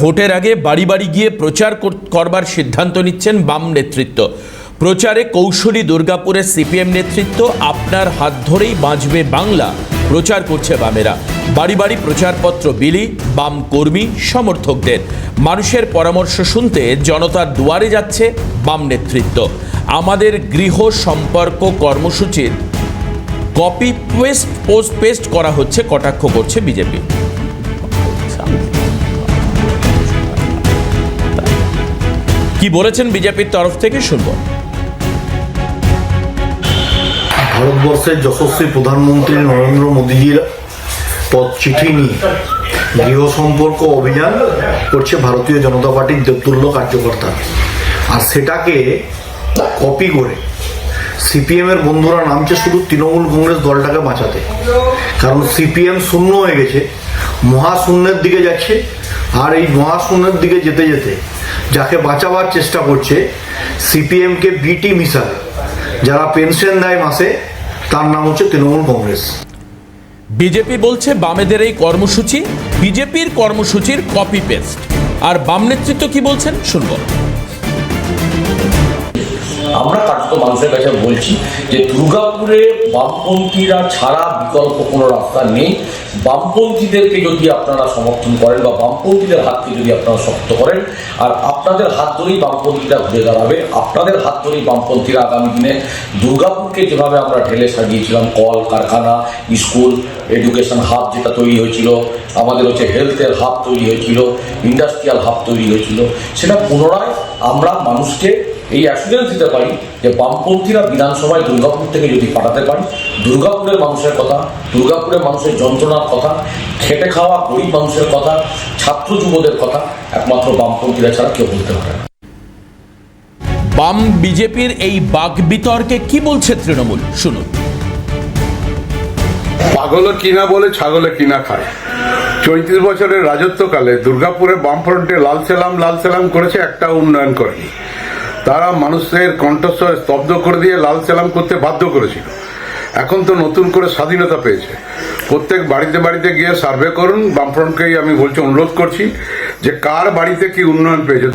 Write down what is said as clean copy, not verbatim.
ভোটের আগে বাড়ি বাড়ি গিয়ে প্রচার করবার সিদ্ধান্ত নিচ্ছেন বাম নেতৃত্ব। প্রচারে কৌশলী দুর্গাপুরের সিপিএম নেতৃত্ব। আপনার হাত ধরেই বাঁচবে বাংলা প্রচার করছে বামেরা। বাড়ি বাড়ি প্রচারপত্র বিলি বাম কর্মী সমর্থকদের। মানুষের পরামর্শ শুনতে জনতার দুয়ারে যাচ্ছে বাম নেতৃত্ব। আমাদের গৃহ সম্পর্ক কর্মসূচির কপি পেস্ট করা হচ্ছে, কটাক্ষ করছে বিজেপি। কি বলেছেন বিজেপির তরফ থেকে শুনব। ভারতবর্ষের যশস্বী প্রধানমন্ত্রী নরেন্দ্র মোদীজির চিঠি নিয়ে গৃহ সম্পর্ক অভিযান করছে ভারতীয় জনতা পার্টির দেবতুল্য কার্যকর্তা, আর সেটাকে কপি করে সিপিএম এর বন্ধুরা নামছে শুধু তৃণমূল কংগ্রেস দলটাকে বাঁচাতে। কারণ সিপিএম শূন্য হয়ে গেছে, মহাশূন্যের দিকে যাচ্ছে। আর এই মহাশূন্যের দিকে যেতে যেতে যাকে বাঁচাবার চেষ্টা করছে সিপিএমকে বিটি মিসাল, যারা পেনশন দেয় মাসে, তার নাম হচ্ছে তৃণমূল কংগ্রেস। বিজেপি বলছে বামেদের এই কর্মসূচি বিজেপির কর্মসূচির কপি পেস্ট। আর বাম নেতৃত্ব কি বলছেন শুনব। আমরা কার্যত মানুষের কাছে বলছি যে দুর্গাপুরে বামপন্থীরা ছাড়া বিকল্প কোনো রাস্তা নেই। বামপন্থীদেরকে যদি আপনারা সমর্থন করেন বা বামপন্থীদের হাতকে যদি আপনারা শক্ত করেন, আর আপনাদের হাত ধরেই বামপন্থীরা ঘুরে দাঁড়াবে। আপনাদের হাত ধরেই বামপন্থীরা আগামী দিনে দুর্গাপুরকে যেভাবে আমরা ঢেলে সাজিয়েছিলাম, কল কারখানা, স্কুল, এডুকেশন হাব যেটা তৈরি হয়েছিল, আমাদের হচ্ছে হেলথের হাব তৈরি হয়েছিল, ইন্ডাস্ট্রিয়াল হাব তৈরি হয়েছিল, সেটা পুনরায় আমরা মানুষকে এই অ্যাসুরেন্স দিতে পারি যে বামপন্থীরা বিধানসভায় দুর্গাপুর থেকে যদি পাঠাতে পারি, দুর্গাপুরের মানুষের কথা, দুর্গাপুরের মানুষের যন্ত্রণার কথা, খেটে খাওয়া গরিব মানুষের কথা, ছাত্র যুবদের কথা একমাত্র বামপন্থীরা ছাড়া কেউ বলতে পারে না। বাম বিজেপির এই বাক বিতর্কে কি বলছে তৃণমূল শুনুন। পাগল কিনা বলে ছাগলে কিনা খায়। 34 বছরের রাজত্বকালে দুর্গাপুরে বামফ্রন্টে লাল সালাম করেছে, একটা উন্নয়ন করেনি। তারা মানুষের কণ্ঠস্বর স্তব্ধ করে দিয়ে লাল সালাম করতে বাধ্য করেছিল। এখন তো নতুন করে স্বাধীনতা পেয়েছে। প্রত্যেক বাড়িতে বাড়িতে গিয়ে সার্ভে করুন। বামফ্রন্টকেই আমি বলছি, অনুরোধ করছি যে কার বাড়িতে কি উন্নয়ন পেয়েছে।